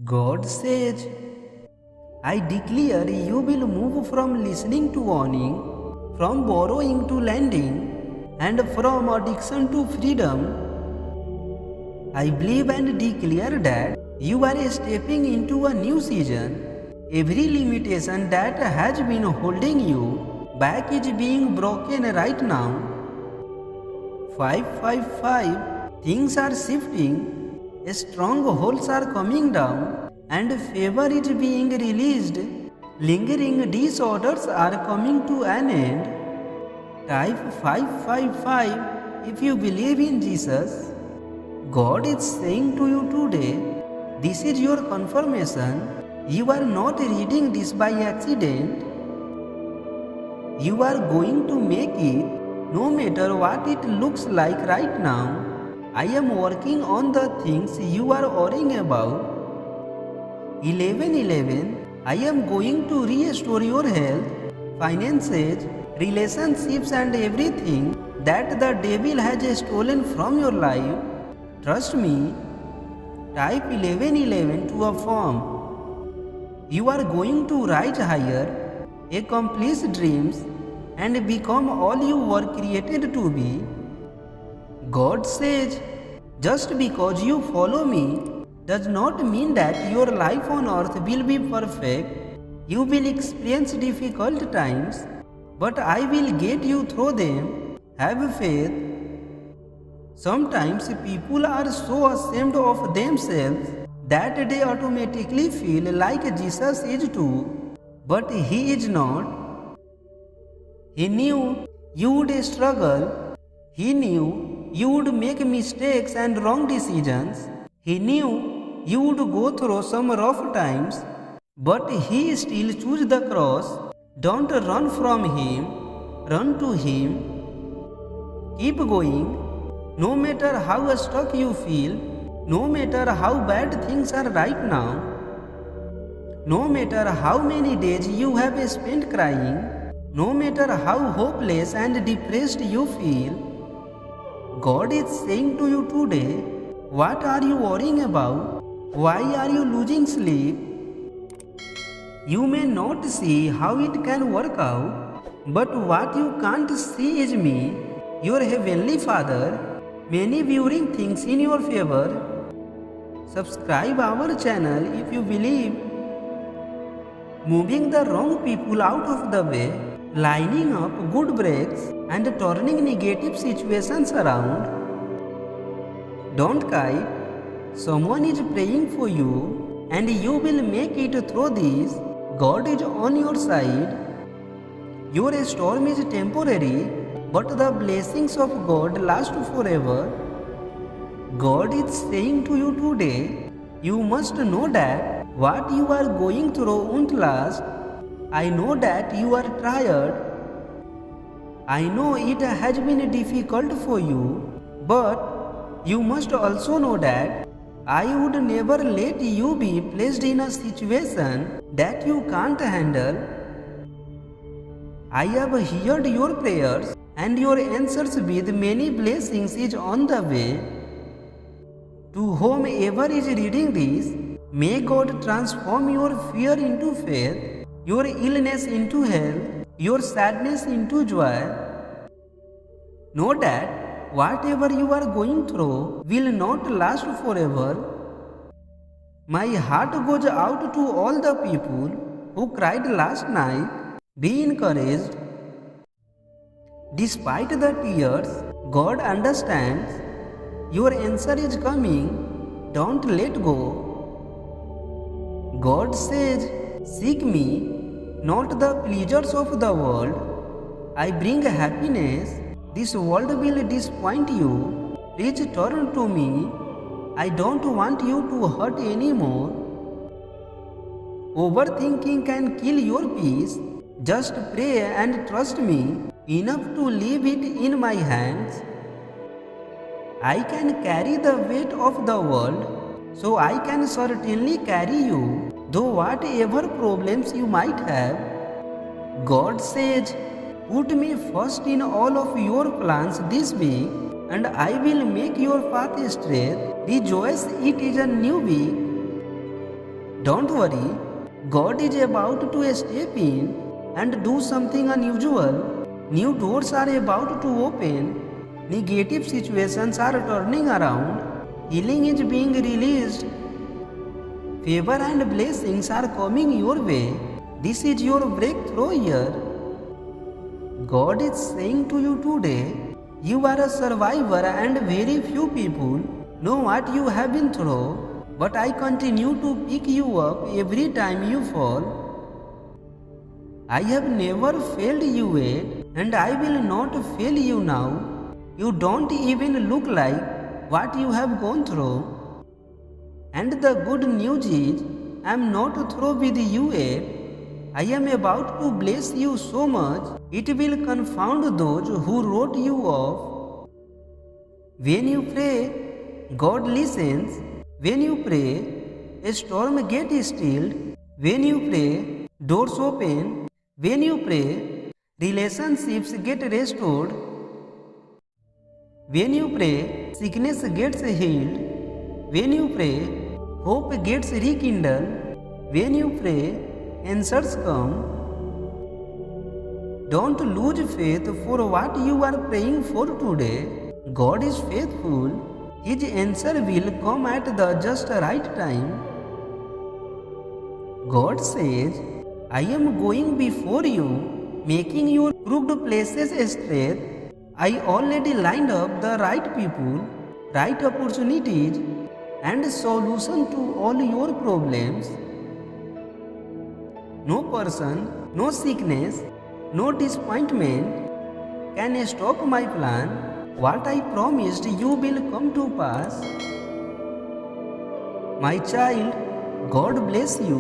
God says, I declare you will move from listening to warning, from borrowing to lending, and from addiction to freedom. I believe and declare that you are stepping into a new season. Every limitation that has been holding you back is being broken right now. 555. Things are shifting, strongholds are coming down, and favor is being released. Lingering disorders are coming to an end. Type 555 if you believe in Jesus. God is saying to you today, this is your confirmation. You are not reading this by accident. You are going to make it no matter what it looks like right now. I am working on the things you are worrying about. 1111. I am going to restore your health, finances, relationships and everything that the devil has stolen from your life. Trust me. Type 1111 to affirm. You are going to rise higher, accomplish dreams, and become all you were created to be. God says, just because you follow me does not mean that your life on earth will be perfect. You will experience difficult times, but I will get you through them. Have faith. Sometimes people are so ashamed of themselves that they automatically feel like Jesus is too, but he is not. He knew you would struggle. He knew you would make mistakes and wrong decisions. He knew you would go through some rough times, but he still chose the cross. Don't run from him, run to him. Keep going. No matter how stuck you feel, no matter how bad things are right now, no matter how many days you have spent crying, no matter how hopeless and depressed you feel, God is saying to you today, what are you worrying about? Why are you losing sleep? You may not see how it can work out, but what you can't see is me, your heavenly Father, many viewing things in your favor. Subscribe our channel if you believe. Moving the wrong people out of the way, lining up good breaks and turning negative situations around. Don't kite. Someone is praying for you and you will make it through this. God is on your side. Your storm is temporary, but the blessings of God last forever. God is saying to you today, you must know that what you are going through won't last. I know that you are tired. I know it has been difficult for you, but you must also know that I would never let you be placed in a situation that you can't handle. I have heard your prayers and your answers with many blessings is on the way. To whomever is reading this, may God transform your fear into faith, your illness into health, your sadness into joy. Know that whatever you are going through will not last forever. My heart goes out to all the people who cried last night. Be encouraged. Despite the tears, God understands. Your answer is coming. Don't let go. God says, seek me, not the pleasures of the world. I bring happiness. This world will disappoint you. Please turn to me. I don't want you to hurt anymore. Overthinking can kill your peace. Just pray and trust me enough to leave it in my hands. I can carry the weight of the world, so I can certainly carry you, though whatever problems you might have. God says, put me first in all of your plans this week, and I will make your path straight. Rejoice, it is a new week. Don't worry, God is about to step in and do something unusual. New doors are about to open. Negative situations are turning around. Healing is being released. Favor and blessings are coming your way. This is your breakthrough year. God is saying to you today, you are a survivor and very few people know what you have been through, but I continue to pick you up every time you fall. I have never failed you yet, and I will not fail you now. You don't even look like what you have gone through. And the good news is, I am not through with you yet. I am about to bless you so much, it will confound those who wrote you off. When you pray, God listens. When you pray, a storm gets stilled. When you pray, doors open. When you pray, relationships get restored. When you pray, sickness gets healed. When you pray, hope gets rekindled. When you pray, answers come. Don't lose faith for what you are praying for today. God is faithful. His answer will come at the just right time. God says, I am going before you, making your crooked places straight. I already lined up the right people, right opportunities, and solution to all your problems. No person, no sickness, no disappointment can stop my plan. What I promised you will come to pass. My child, God bless you.